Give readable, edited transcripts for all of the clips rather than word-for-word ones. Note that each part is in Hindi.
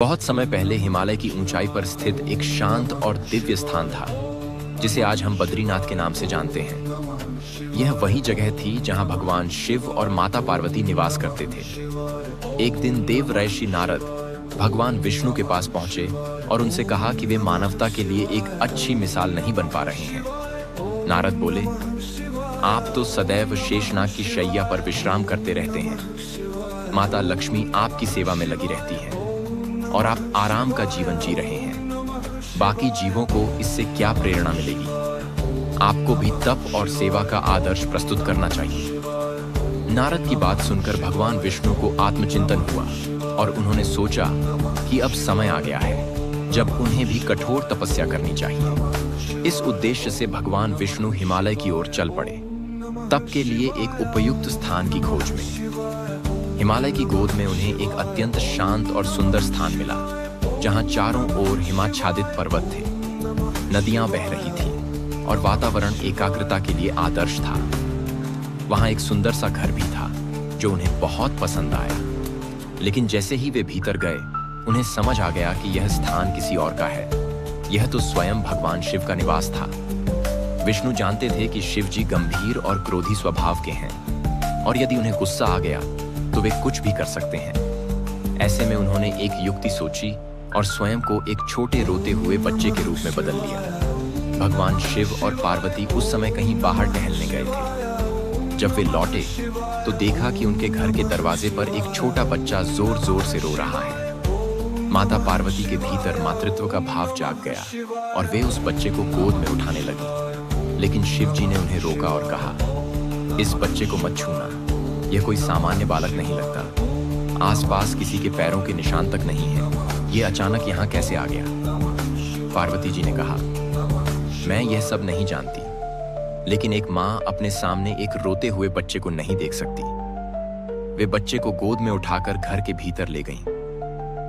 बहुत समय पहले हिमालय की ऊंचाई पर स्थित एक शांत और दिव्य स्थान था, जिसे आज हम बद्रीनाथ के नाम से जानते हैं। यह वही जगह थी जहां भगवान शिव और माता पार्वती निवास करते थे। एक दिन देव ऋषि नारद भगवान विष्णु के पास पहुंचे और उनसे कहा कि वे मानवता के लिए एक अच्छी मिसाल नहीं बन पा रहे हैं। नारद बोले, आप तो सदैव शेषनाग की शैया पर विश्राम करते रहते हैं। माता लक्ष्मी आपकी सेवा में लगी रहती है और आप आराम का जीवन जी रहे हैं। बाकी जीवों को इससे क्या प्रेरणा मिलेगी? आपको भी तप और सेवा का आदर्श प्रस्तुत करना चाहिए। नारद की बात सुनकर भगवान विष्णु को आत्मचिंतन हुआ और उन्होंने सोचा कि अब समय आ गया है जब उन्हें भी कठोर तपस्या करनी चाहिए। इस उद्देश्य से भगवान विष्णु हिमालय की ओर चल पड़े, तप के लिए एक उपयुक्त स्थान की खोज में। हिमालय की गोद में उन्हें एक अत्यंत शांत और सुंदर स्थान मिला, जहां चारों ओर हिमाच्छादित पर्वत थे, नदियां बह रही थीं और वातावरण एकाग्रता के लिए आदर्श था। वहां एक सुंदर सा घर भी था जो उन्हें बहुत पसंद आया। लेकिन जैसे ही वे भीतर गए, उन्हें समझ आ गया कि यह स्थान किसी और का है। यह तो स्वयं भगवान शिव का निवास था। विष्णु जानते थे कि शिव जी गंभीर और क्रोधी स्वभाव के हैं और यदि उन्हें गुस्सा आ गया तो वे कुछ भी कर सकते हैं। ऐसे में उन्होंने एक युक्ति सोची और स्वयं को एक छोटे रोते हुए बच्चे के रूप में बदल लिया। भगवान शिव और पार्वती उस समय कहीं बाहर टहलने गए थे। जब वे लौटे तो देखा कि उनके घर के दरवाजे पर एक छोटा बच्चा जोर जोर से रो रहा है। माता पार्वती के भीतर मातृत्व का भाव जाग गया और वे उस बच्चे को गोद में उठाने लगी। लेकिन शिव जी ने उन्हें रोका और कहा, इस बच्चे को मत छूना, यह कोई सामान्य बालक नहीं लगता। आसपास किसी के पैरों के निशान तक नहीं है। ये अचानक यहाँ कैसे आ गया? पार्वती जी ने कहा, मैं यह सब नहीं जानती, लेकिन एक माँ अपने सामने एक रोते हुए बच्चे को नहीं देख सकती। वे बच्चे को गोद में उठाकर घर के भीतर ले गईं।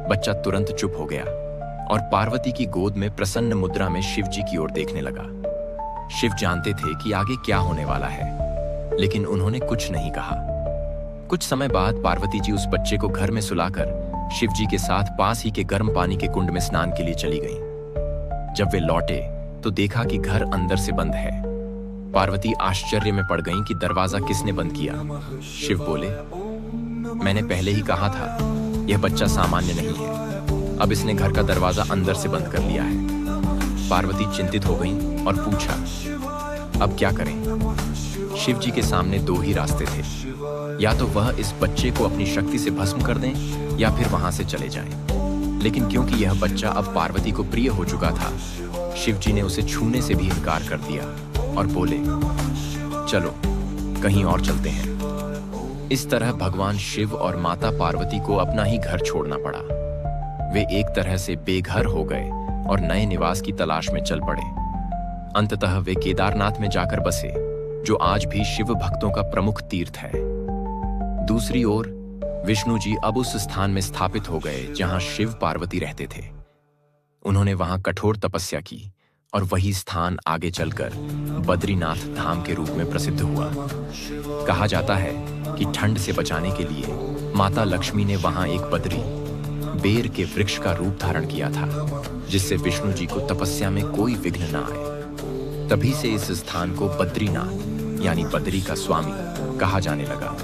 बच्चा तुरंत चुप हो गया और पार्वती की गोद में प्रसन्न मुद्रा में शिव जी की ओर देखने लगा। शिव जानते थे कि आगे क्या होने वाला है, लेकिन उन्होंने कुछ नहीं कहा। कुछ समय बाद पार्वती जी उस बच्चे को घर में सुलाकर शिव जी के साथ पास ही के गर्म पानी के कुंड में स्नान के लिए चली गईं। जब वे लौटे तो देखा कि घर अंदर से बंद है। पार्वती आश्चर्य में पड़ गईं कि दरवाजा किसने बंद किया। शिव बोले, मैंने पहले ही कहा था, यह बच्चा सामान्य नहीं है। अब इसने घर का दरवाजा अंदर से बंद कर लिया है। पार्वती चिंतित हो गईं और पूछा, अब क्या करें? शिव जी के सामने दो ही रास्ते थे, या तो वह इस बच्चे को अपनी शक्ति से भस्म कर दें या फिर वहां से चले जाएं। लेकिन क्योंकि यह बच्चा अब पार्वती को प्रिय हो चुका था, शिव जी ने उसे छूने से भी इनकार कर दिया और बोले, चलो कहीं और चलते हैं। इस तरह भगवान शिव और माता पार्वती को अपना ही घर छोड़ना पड़ा। वे एक तरह से बेघर हो गए और नए निवास की तलाश में चल पड़े। अंततः वे केदारनाथ में जाकर बसे, जो आज भी शिव भक्तों का प्रमुख तीर्थ है। दूसरी ओर विष्णु जी अब उस स्थान में स्थापित हो गए जहां शिव पार्वती रहते थे। उन्होंने वहां कठोर तपस्या की और वही स्थान आगे चलकर बद्रीनाथ धाम के रूप में प्रसिद्ध हुआ। कहा जाता है कि ठंड से बचाने के लिए माता लक्ष्मी ने वहां एक बद्री बेर के वृक्ष का रूप धारण किया था, जिससे विष्णु जी को तपस्या में कोई विघ्न न आए। तभी से इस स्थान को बद्रीनाथ यानी बद्री का स्वामी कहा जाने लगा।